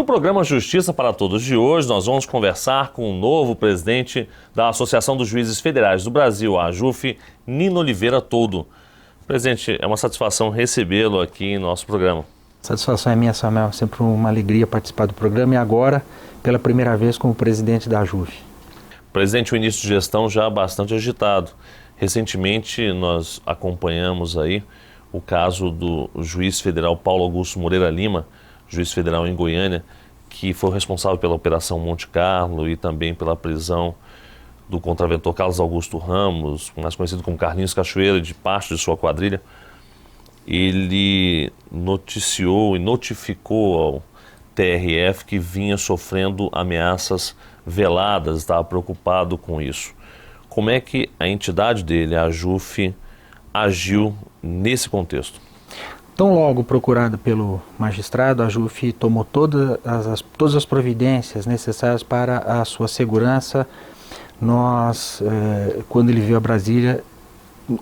No programa Justiça para Todos de hoje, nós vamos conversar com o novo presidente da Associação dos Juízes Federais do Brasil, a AJUF, Nino Oliveira Toldo. Presidente, é uma satisfação recebê-lo aqui em nosso programa. Satisfação é minha, Samuel. Sempre uma alegria participar do programa e agora, pela primeira vez, como presidente da AJUF. Presidente, o início de gestão já bastante agitado. Recentemente, nós acompanhamos aí o caso do juiz federal Paulo Augusto Moreira Lima, juiz federal em Goiânia, que foi responsável pela Operação Monte Carlo e também pela prisão do contraventor Carlos Augusto Ramos, mais conhecido como Carlinhos Cachoeira, de parte de sua quadrilha. Ele noticiou e notificou ao TRF que vinha sofrendo ameaças veladas, estava preocupado com isso. Como é que a entidade dele, a AJUF, agiu nesse contexto? Tão logo procurado pelo magistrado, a AJUF tomou todas as providências necessárias para a sua segurança. Nós, quando ele veio a Brasília,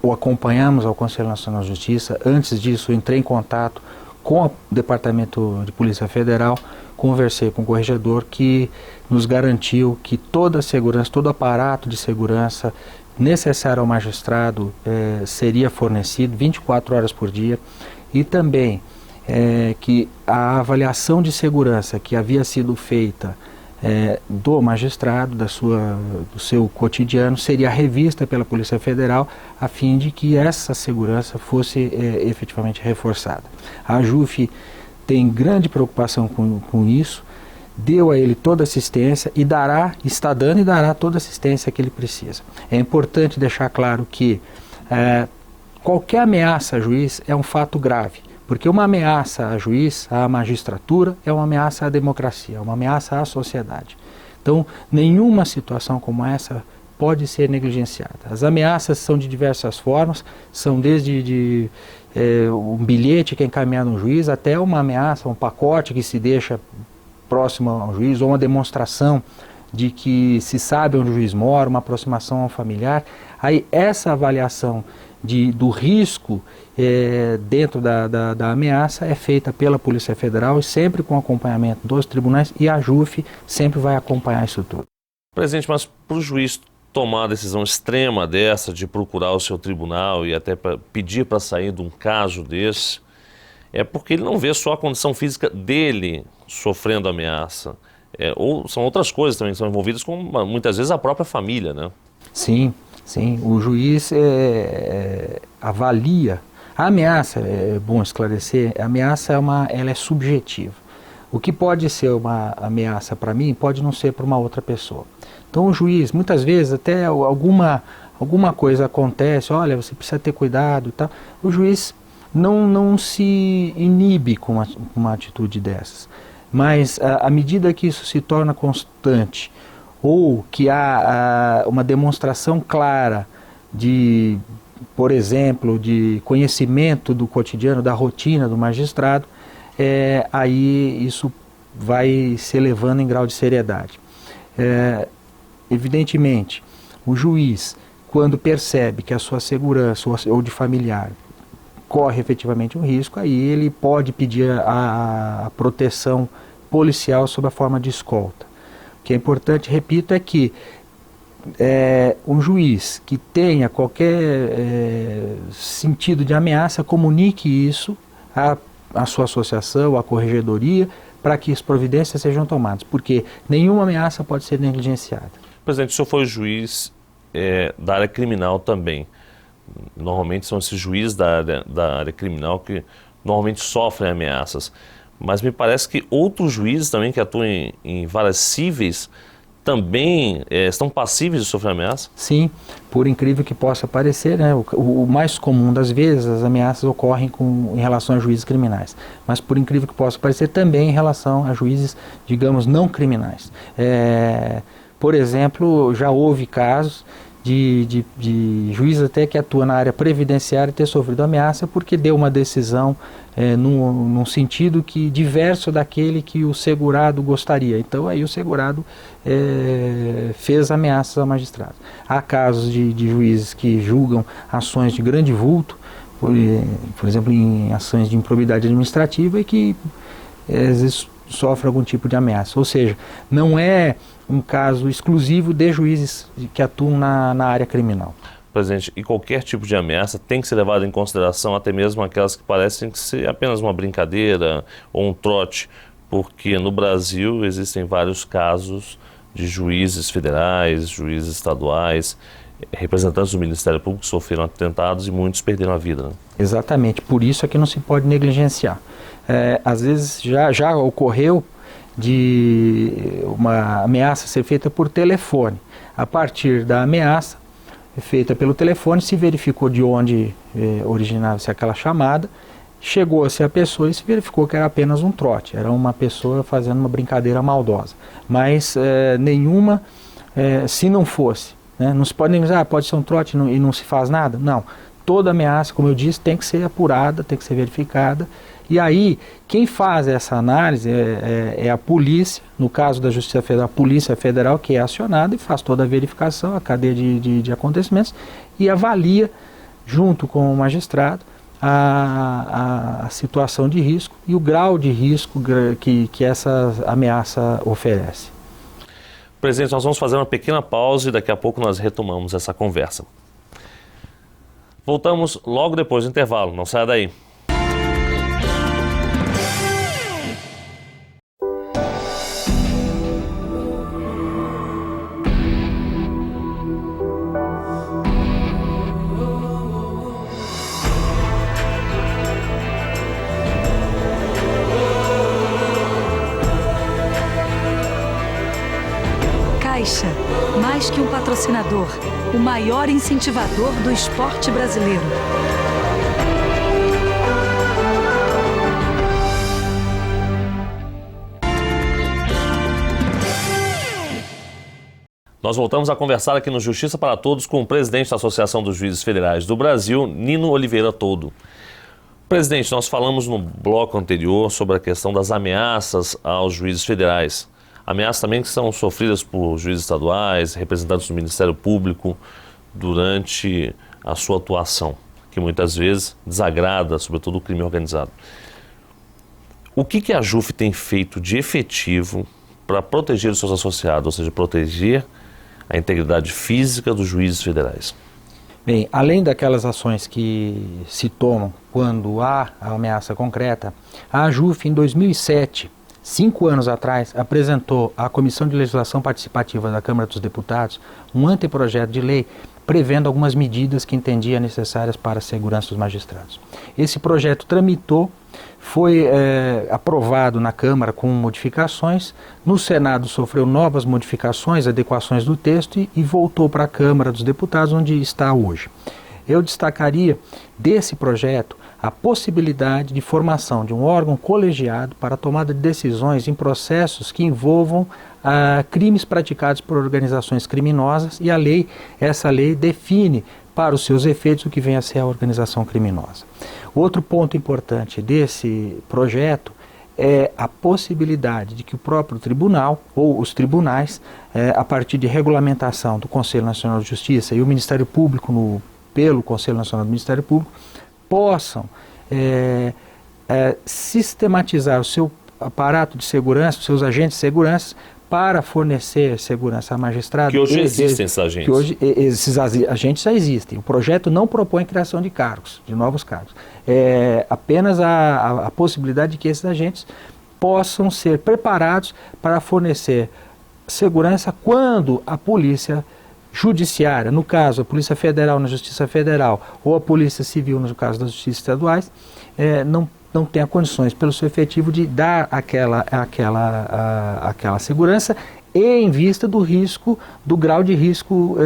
o acompanhamos ao Conselho Nacional de Justiça. Antes disso, entrei em contato com o Departamento de Polícia Federal, conversei com o corregedor que nos garantiu que toda a segurança, todo o aparato de segurança necessário ao magistrado seria fornecido 24 horas por dia. E também que a avaliação de segurança que havia sido feita do magistrado, do seu cotidiano, seria revista pela Polícia Federal a fim de que essa segurança fosse efetivamente reforçada. A AJUF tem grande preocupação com isso, deu a ele toda a assistência e está dando e dará toda a assistência que ele precisa. É importante deixar claro que qualquer ameaça a juiz é um fato grave, porque uma ameaça a juiz, à magistratura, é uma ameaça à democracia, é uma ameaça à sociedade. Então, nenhuma situação como essa pode ser negligenciada. As ameaças são de diversas formas, são desde um bilhete que é encaminhado no juiz, até uma ameaça, um pacote que se deixa próximo ao juiz, ou uma demonstração de que se sabe onde o juiz mora, uma aproximação ao familiar. Aí essa avaliação do risco dentro da ameaça é feita pela Polícia Federal e sempre com acompanhamento dos tribunais, e a AJUF sempre vai acompanhar isso tudo. Presidente, mas para o juiz tomar uma decisão extrema dessa, de procurar o seu tribunal e até pedir para sair de um caso desse, é porque ele não vê só a condição física dele sofrendo ameaça. Ou são outras coisas também que são envolvidas, como muitas vezes a própria família, né? Sim, sim. O juiz avalia. A ameaça, é bom esclarecer, a ameaça ela é subjetiva. O que pode ser uma ameaça para mim, pode não ser para uma outra pessoa. Então o juiz, muitas vezes, até alguma coisa acontece, olha, você precisa ter cuidado e tal, o juiz não se inibe com uma atitude dessas. Mas à medida que isso se torna constante, ou que há uma demonstração clara de, por exemplo, de conhecimento do cotidiano, da rotina do magistrado, aí isso vai se elevando em grau de seriedade. Evidentemente, o juiz, quando percebe que a sua segurança ou de familiar corre efetivamente um risco, aí ele pode pedir a proteção policial sob a forma de escolta. O que é importante, repito, é que um juiz que tenha qualquer sentido de ameaça comunique isso à sua associação, à corregedoria, para que as providências sejam tomadas, porque nenhuma ameaça pode ser negligenciada. Presidente, o senhor foi juiz da área criminal também. Normalmente são esses juízes da área criminal que normalmente sofrem ameaças. Mas me parece que outros juízes também que atuam em várias cíveis também estão passíveis de sofrer ameaça? Sim, por incrível que possa parecer, né, o mais comum das vezes, as ameaças ocorrem em relação a juízes criminais. Mas por incrível que possa parecer, também em relação a juízes, digamos, não criminais. Por exemplo, já houve casos de juiz até que atua na área previdenciária ter sofrido ameaça porque deu uma decisão num sentido diverso daquele que o segurado gostaria. Então aí o segurado fez ameaças ao magistrado. Há casos de juízes que julgam ações de grande vulto, por exemplo, em ações de improbidade administrativa, e que às vezes sofre algum tipo de ameaça. Ou seja, não é um caso exclusivo de juízes que atuam na área criminal. Presidente, e qualquer tipo de ameaça tem que ser levada em consideração, até mesmo aquelas que parecem ser apenas uma brincadeira ou um trote, porque no Brasil existem vários casos de juízes federais, juízes estaduais, representantes do Ministério Público que sofreram atentados e muitos perderam a vida. Né? Exatamente, por isso é que não se pode negligenciar. Às vezes já ocorreu de uma ameaça ser feita por telefone. A partir da ameaça feita pelo telefone, se verificou de onde originava-se aquela chamada, chegou-se a pessoa e se verificou que era apenas um trote, era uma pessoa fazendo uma brincadeira maldosa. Mas nenhuma, se não fosse, né, não se pode dizer, pode ser um trote e não se faz nada. Não, toda ameaça, como eu disse, tem que ser apurada, tem que ser verificada. E aí, quem faz essa análise é a polícia, no caso da Justiça Federal, a Polícia Federal, que é acionada e faz toda a verificação, a cadeia de acontecimentos, e avalia, junto com o magistrado, a situação de risco e o grau de risco que essa ameaça oferece. Presidente, nós vamos fazer uma pequena pausa e daqui a pouco nós retomamos essa conversa. Voltamos logo depois do intervalo, não saia daí. Caixa, mais que um patrocinador, o maior incentivador do esporte brasileiro. Nós voltamos a conversar aqui no Justiça para Todos com o presidente da Associação dos Juízes Federais do Brasil, Nino Oliveira Toldo. Presidente, nós falamos no bloco anterior sobre a questão das ameaças aos juízes federais. Ameaças também que são sofridas por juízes estaduais, representantes do Ministério Público durante a sua atuação, que muitas vezes desagrada, sobretudo, o crime organizado. O que a JUF tem feito de efetivo para proteger os seus associados, ou seja, proteger a integridade física dos juízes federais? Bem, além daquelas ações que se tomam quando há a ameaça concreta, a JUF em 2007, 5 anos atrás, apresentou à Comissão de Legislação Participativa da Câmara dos Deputados um anteprojeto de lei prevendo algumas medidas que entendia necessárias para a segurança dos magistrados. Esse projeto tramitou, foi aprovado na Câmara com modificações, no Senado sofreu novas modificações, adequações do texto e voltou para a Câmara dos Deputados, onde está hoje. Eu destacaria desse projeto a possibilidade de formação de um órgão colegiado para a tomada de decisões em processos que envolvam crimes praticados por organizações criminosas e essa lei define para os seus efeitos o que vem a ser a organização criminosa. Outro ponto importante desse projeto é a possibilidade de que o próprio tribunal ou os tribunais, a partir de regulamentação do Conselho Nacional de Justiça e o Ministério Público pelo Conselho Nacional do Ministério Público, possam sistematizar o seu aparato de segurança, os seus agentes de segurança, para fornecer segurança a magistrado. Que hoje existem esses agentes. Que hoje esses agentes já existem. O projeto não propõe criação de cargos, de novos cargos. É apenas a possibilidade de que esses agentes possam ser preparados para fornecer segurança quando a polícia judiciária, no caso a Polícia Federal na Justiça Federal ou a Polícia Civil no caso das Justiças Estaduais, não tenha condições pelo seu efetivo de dar aquela segurança e em vista do risco, do grau de risco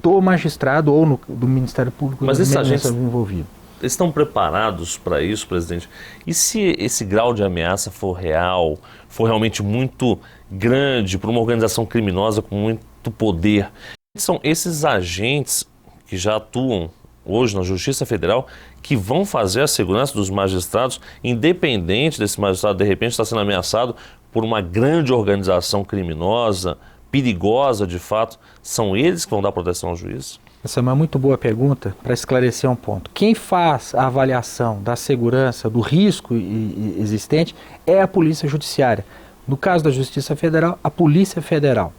do magistrado ou do Ministério Público. Mas esses agentes envolvidos estão preparados para isso, presidente? E se esse grau de ameaça for real, for realmente muito grande para uma organização criminosa com muito poder? São esses agentes que já atuam hoje na Justiça Federal que vão fazer a segurança dos magistrados, independente desse magistrado de repente estar sendo ameaçado por uma grande organização criminosa, perigosa de fato. São eles que vão dar proteção aos juízes? Essa é uma muito boa pergunta para esclarecer um ponto. Quem faz a avaliação da segurança, do risco existente, é a Polícia Judiciária. No caso da Justiça Federal, a Polícia Federal.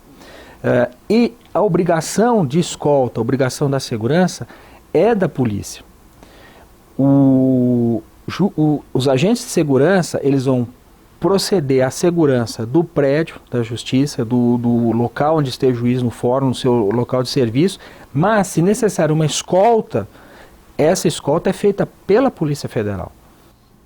E a obrigação de escolta, a obrigação da segurança é da polícia. Os agentes de segurança, eles vão proceder à segurança do prédio da justiça, do local onde esteja o juiz no fórum, no seu local de serviço, mas, se necessário uma escolta, essa escolta é feita pela Polícia Federal.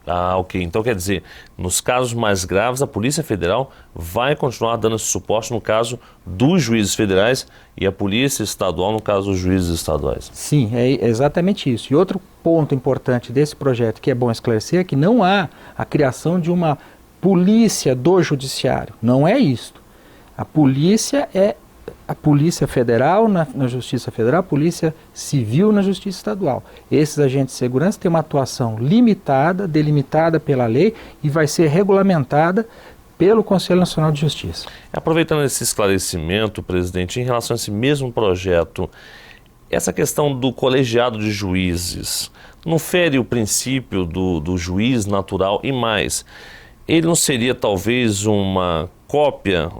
Ah, ok. Então quer dizer, nos casos mais graves, a Polícia Federal vai continuar dando esse suporte no caso dos juízes federais e a Polícia Estadual no caso dos juízes estaduais. Sim, é exatamente isso. E outro ponto importante desse projeto que é bom esclarecer é que não há a criação de uma polícia do judiciário. Não é isto. A polícia é a Polícia Federal na Justiça Federal, a Polícia Civil na Justiça Estadual. Esses agentes de segurança têm uma atuação limitada, delimitada pela lei e vai ser regulamentada pelo Conselho Nacional de Justiça. Aproveitando esse esclarecimento, presidente, em relação a esse mesmo projeto, essa questão do colegiado de juízes não fere o princípio do juiz natural e mais? Ele não seria talvez uma cópia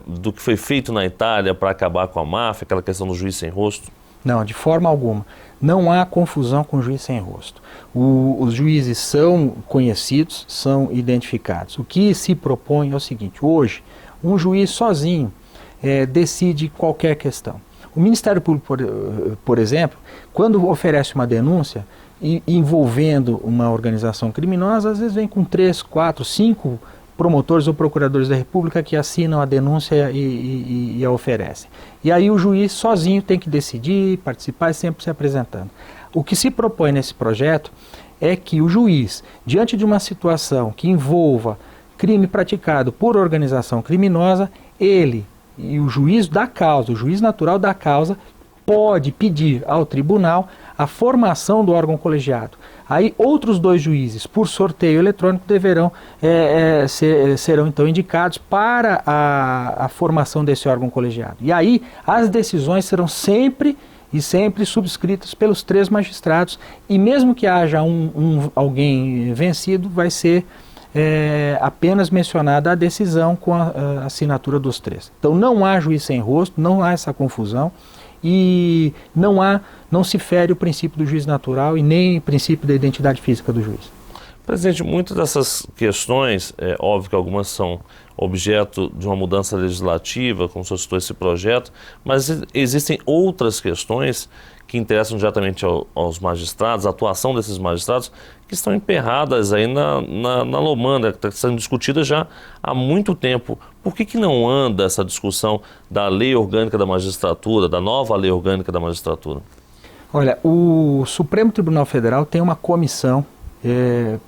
do que foi feito na Itália para acabar com a máfia, aquela questão do juiz sem rosto? Não, de forma alguma. Não há confusão com o juiz sem rosto. Os juízes são conhecidos, são identificados. O que se propõe é o seguinte: hoje, um juiz sozinho decide qualquer questão. O Ministério Público, por exemplo, quando oferece uma denúncia envolvendo uma organização criminosa, às vezes vem com 3, 4, 5 promotores ou procuradores da República que assinam a denúncia e a oferecem. E aí o juiz sozinho tem que decidir, participar e sempre se apresentando. O que se propõe nesse projeto é que o juiz, diante de uma situação que envolva crime praticado por organização criminosa, ele e o juiz da causa, o juiz natural da causa, pode pedir ao tribunal a formação do órgão colegiado. Aí outros 2 juízes, por sorteio eletrônico, serão então indicados para a formação desse órgão colegiado. E aí as decisões serão sempre subscritas pelos 3 magistrados, e mesmo que haja alguém vencido, vai ser apenas mencionada a decisão com a assinatura dos 3. Então não há juiz sem rosto, não há essa confusão. E não se fere o princípio do juiz natural e nem o princípio da identidade física do juiz. Presidente, muitas dessas questões, óbvio que algumas são objeto de uma mudança legislativa, como o senhor citou esse projeto, mas existem outras questões que interessam diretamente aos magistrados, a atuação desses magistrados, que estão emperradas aí na lomanda, que está sendo discutida já há muito tempo. Por que não anda essa discussão da lei orgânica da magistratura, da nova lei orgânica da magistratura? Olha, o Supremo Tribunal Federal tem uma comissão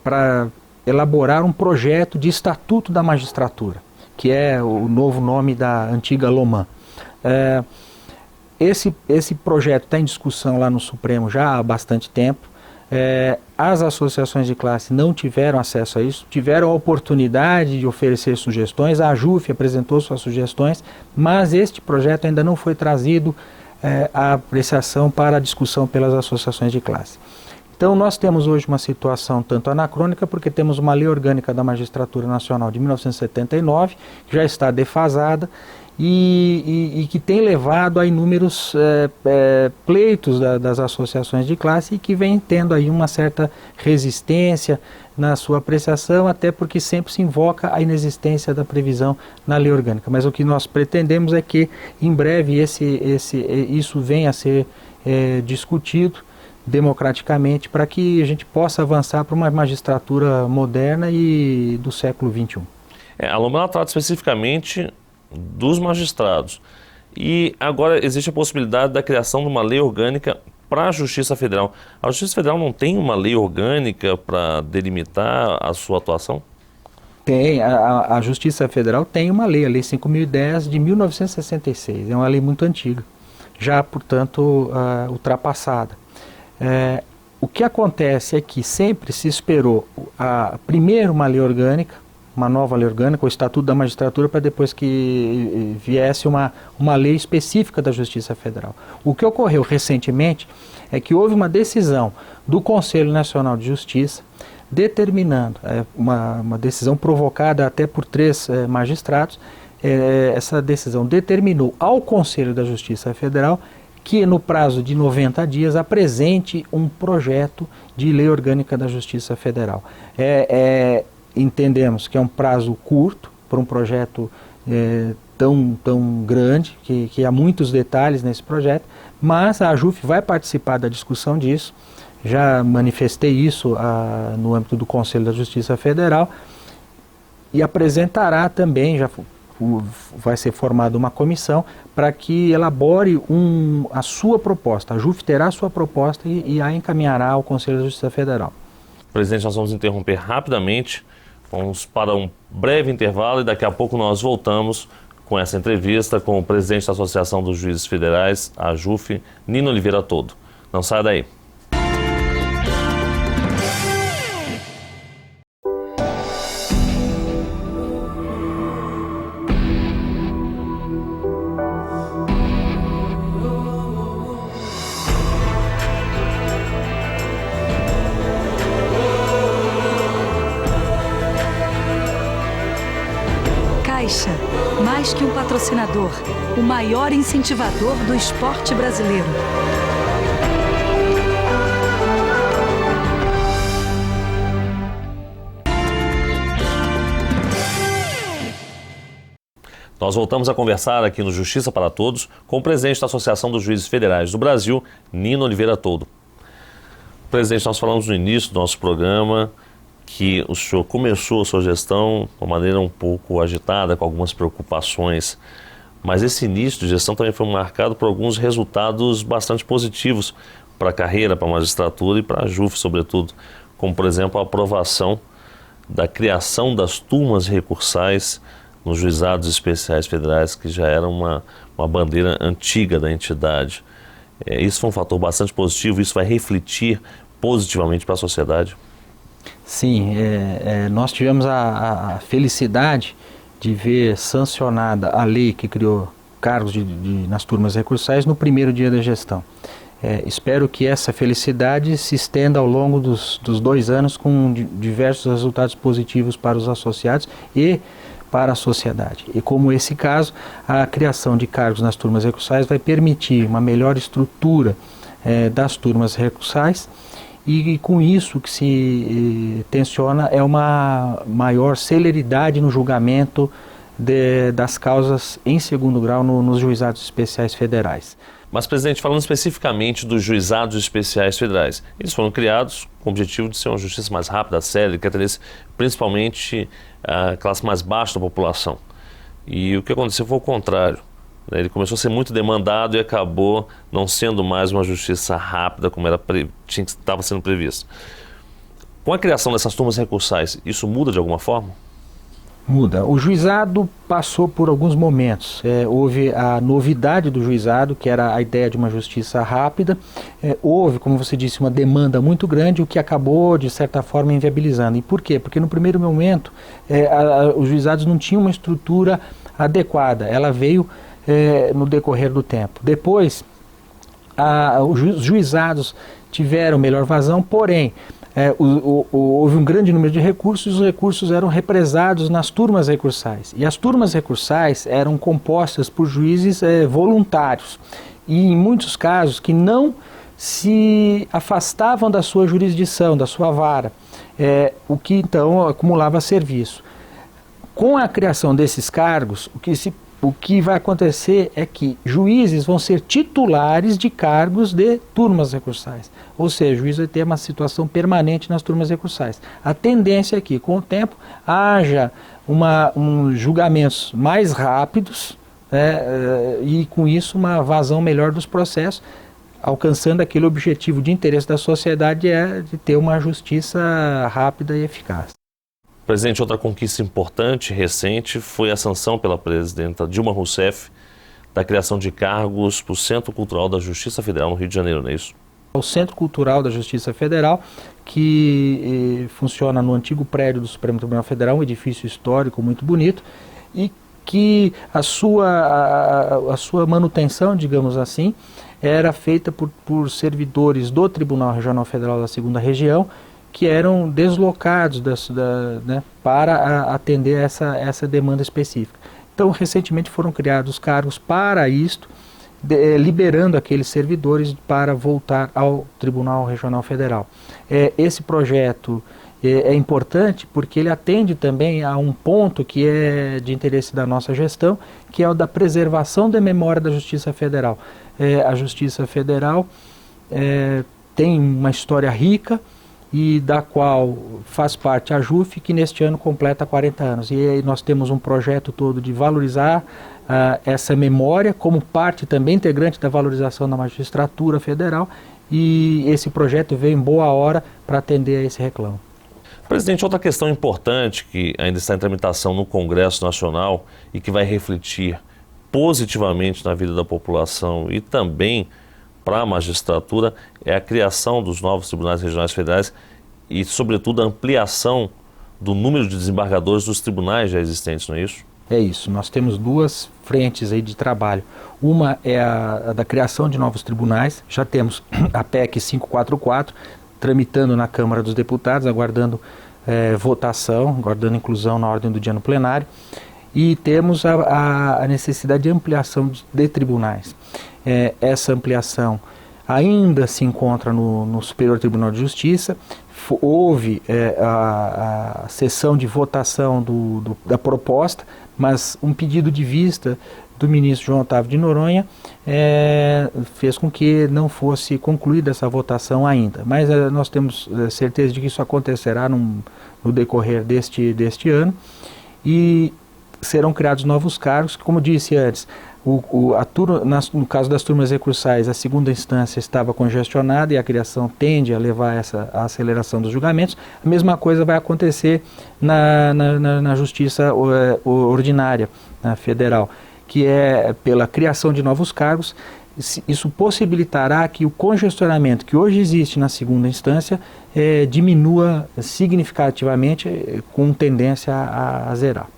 para elaborar um projeto de Estatuto da Magistratura, que é o novo nome da antiga LOMAN. Esse projeto está em discussão lá no Supremo já há bastante tempo. As associações de classe não tiveram acesso a isso, tiveram a oportunidade de oferecer sugestões, a AJUF apresentou suas sugestões, mas este projeto ainda não foi trazido à apreciação para a discussão pelas associações de classe. Então nós temos hoje uma situação tanto anacrônica, porque temos uma lei orgânica da Magistratura Nacional de 1979, que já está defasada, e que tem levado a inúmeros pleitos das associações de classe e que vem tendo aí uma certa resistência na sua apreciação, até porque sempre se invoca a inexistência da previsão na lei orgânica. Mas o que nós pretendemos é que em breve isso venha a ser discutido democraticamente para que a gente possa avançar para uma magistratura moderna e do século XXI. A LOMAN trata especificamente dos magistrados. E agora existe a possibilidade da criação de uma lei orgânica para a Justiça Federal. A Justiça Federal não tem uma lei orgânica para delimitar a sua atuação? Tem, a Justiça Federal tem uma lei, a Lei 5.010 de 1966, é uma lei muito antiga, já, portanto, ultrapassada. O que acontece é que sempre se esperou primeiro uma lei orgânica, uma nova lei orgânica, o Estatuto da Magistratura, para depois que viesse uma lei específica da Justiça Federal. O que ocorreu recentemente é que houve uma decisão do Conselho Nacional de Justiça determinando, uma decisão provocada até por 3 magistrados, essa decisão determinou ao Conselho da Justiça Federal que no prazo de 90 dias apresente um projeto de lei orgânica da Justiça Federal. Entendemos que é um prazo curto para um projeto tão grande, que há muitos detalhes nesse projeto, mas a AJUF vai participar da discussão disso. Já manifestei isso no âmbito do Conselho da Justiça Federal e apresentará também, vai ser formada uma comissão para que elabore a sua proposta. A AJUF terá a sua proposta e a encaminhará ao Conselho da Justiça Federal. Presidente, nós vamos interromper rapidamente, vamos para um breve intervalo e daqui a pouco nós voltamos com essa entrevista com o presidente da Associação dos Juízes Federais, a AJUF, Nino Oliveira Todo. Não saia daí. Caixa, mais que um patrocinador, o maior incentivador do esporte brasileiro. Nós voltamos a conversar aqui no Justiça para Todos com o presidente da Associação dos Juízes Federais do Brasil, Nino Oliveira Todo. Presidente, nós falamos no início do nosso programa que o senhor começou a sua gestão de uma maneira um pouco agitada, com algumas preocupações, mas esse início de gestão também foi marcado por alguns resultados bastante positivos para a carreira, para a magistratura e para a AJUF, sobretudo, como, por exemplo, a aprovação da criação das turmas recursais nos juizados especiais federais, que já era uma bandeira antiga da entidade. Isso foi um fator bastante positivo, isso vai refletir positivamente para a sociedade? Sim, nós tivemos a felicidade de ver sancionada a lei que criou cargos nas turmas recursais no primeiro dia da gestão. Espero que essa felicidade se estenda ao longo dos 2 anos com diversos resultados positivos para os associados e para a sociedade. E como esse caso, a criação de cargos nas turmas recursais vai permitir uma melhor estrutura das turmas recursais e com isso que se tenciona é uma maior celeridade no julgamento das causas em segundo grau nos juizados especiais federais. Mas, presidente, falando especificamente dos juizados especiais federais, eles foram criados com o objetivo de ser uma justiça mais rápida, séria, que atendesse principalmente a classe mais baixa da população. E o que aconteceu foi o contrário. Ele começou a ser muito demandado e acabou não sendo mais uma justiça rápida como estava sendo previsto. Com a criação dessas turmas recursais, isso muda de alguma forma? Muda. O juizado passou por alguns momentos. Houve a novidade do juizado, que era a ideia de uma justiça rápida. Houve, como você disse, uma demanda muito grande, o que acabou, de certa forma, inviabilizando. E por quê? Porque no primeiro momento, os juizados não tinham uma estrutura adequada. Ela veio no decorrer do tempo. Depois, os juizados tiveram melhor vazão, porém, houve um grande número de recursos e os recursos eram represados nas turmas recursais. E as turmas recursais eram compostas por juízes voluntários e, em muitos casos, que não se afastavam da sua jurisdição, da sua vara, o que então acumulava serviço. Com a criação desses cargos, o que vai acontecer é que juízes vão ser titulares de cargos de turmas recursais. Ou seja, o juiz vai ter uma situação permanente nas turmas recursais. A tendência é que, com o tempo, haja julgamentos mais rápidos e, com isso, uma vazão melhor dos processos, alcançando aquele objetivo de interesse da sociedade de ter uma justiça rápida e eficaz. Presidente, outra conquista importante, recente, foi a sanção pela presidenta Dilma Rousseff da criação de cargos para o Centro Cultural da Justiça Federal no Rio de Janeiro, não é isso? o Centro Cultural da Justiça Federal, que funciona no antigo prédio do Supremo Tribunal Federal, um edifício histórico muito bonito, e que a sua manutenção, digamos assim, era feita por servidores do Tribunal Regional Federal da 2ª Região, que eram deslocados para atender essa demanda específica. Então, recentemente foram criados cargos para isto, liberando aqueles servidores para voltar ao Tribunal Regional Federal. Esse projeto é importante porque ele atende também a um ponto que é de interesse da nossa gestão, que é o da preservação da memória da Justiça Federal. A Justiça Federal tem uma história rica e da qual faz parte a JUF, que neste ano completa 40 anos. E aí nós temos um projeto todo de valorizar essa memória como parte também integrante da valorização da magistratura federal, e esse projeto veio em boa hora para atender a esse reclamo. Presidente, outra questão importante que ainda está em tramitação no Congresso Nacional e que vai refletir positivamente na vida da população e também para a magistratura é a criação dos novos tribunais regionais federais e, sobretudo, a ampliação do número de desembargadores dos tribunais já existentes, não é isso? É isso, nós temos duas frentes aí de trabalho. Uma é a da criação de novos tribunais, já temos a PEC 544 tramitando na Câmara dos Deputados, aguardando votação, aguardando inclusão na ordem do dia no plenário, e temos a necessidade de ampliação de tribunais. Essa ampliação ainda se encontra no Superior Tribunal de Justiça. Houve a sessão de votação da proposta, mas um pedido de vista do ministro João Otávio de Noronha fez com que não fosse concluída essa votação ainda. Mas nós temos certeza de que isso acontecerá no decorrer deste ano, e serão criados novos cargos, que, como disse antes, no caso das turmas recursais, a 2ª instância estava congestionada e a criação tende a levar a aceleração dos julgamentos. A mesma coisa vai acontecer na justiça ordinária federal, que é pela criação de novos cargos. Isso possibilitará que o congestionamento que hoje existe na 2ª instância diminua significativamente, com tendência a zerar.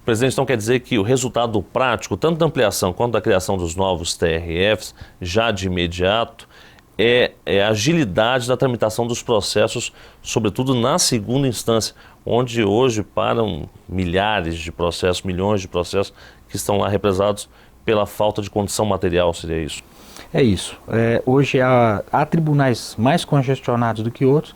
Presidente, então quer dizer que o resultado prático, tanto da ampliação quanto da criação dos novos TRFs, já de imediato, é a agilidade da tramitação dos processos, sobretudo na 2ª instância, onde hoje param milhares de processos, milhões de processos que estão lá represados pela falta de condição material, seria isso? É isso. Hoje há tribunais mais congestionados do que outros,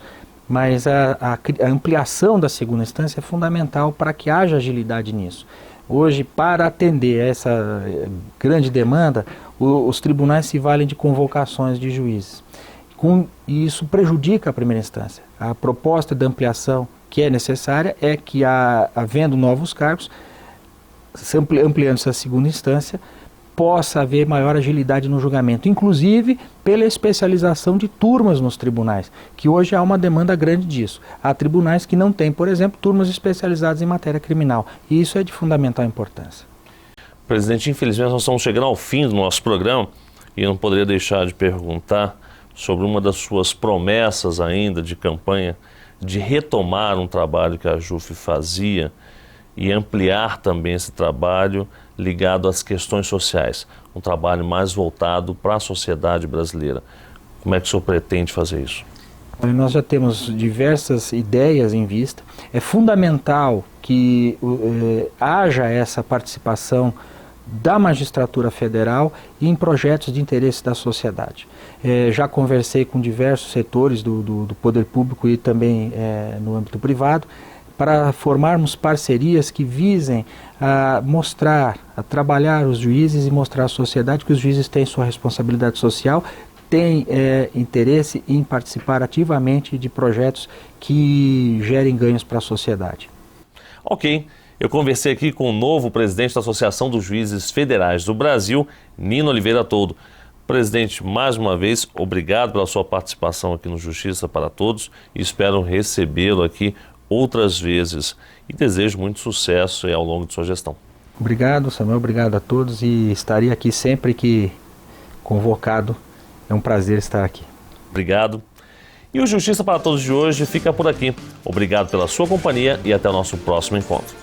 mas a ampliação da 2ª instância é fundamental para que haja agilidade nisso. Hoje, para atender a essa grande demanda, os tribunais se valem de convocações de juízes. E isso prejudica a 1ª instância. A proposta de ampliação que é necessária é que, havendo novos cargos, ampliando-se a 2ª instância, possa haver maior agilidade no julgamento, inclusive pela especialização de turmas nos tribunais, que hoje há uma demanda grande disso. Há tribunais que não têm, por exemplo, turmas especializadas em matéria criminal, e isso é de fundamental importância. Presidente, infelizmente nós estamos chegando ao fim do nosso programa e eu não poderia deixar de perguntar sobre uma das suas promessas ainda de campanha, de retomar um trabalho que a JUF fazia e ampliar também esse trabalho ligado às questões sociais, um trabalho mais voltado para a sociedade brasileira. Como é que o senhor pretende fazer isso? Nós já temos diversas ideias em vista. É fundamental que haja essa participação da magistratura federal em projetos de interesse da sociedade. Já conversei com diversos setores do poder público e também no âmbito privado, para formarmos parcerias que visem a trabalhar os juízes e mostrar à sociedade que os juízes têm sua responsabilidade social, têm interesse em participar ativamente de projetos que gerem ganhos para a sociedade. Ok, eu conversei aqui com o novo presidente da Associação dos Juízes Federais do Brasil, Nino Oliveira Toldo. Presidente, mais uma vez, obrigado pela sua participação aqui no Justiça para Todos e espero recebê-lo aqui outras vezes e desejo muito sucesso ao longo de sua gestão. Obrigado, Samuel, obrigado a todos e estarei aqui sempre que convocado. É um prazer estar aqui. Obrigado. E o Justiça para Todos de hoje fica por aqui. Obrigado pela sua companhia e até o nosso próximo encontro.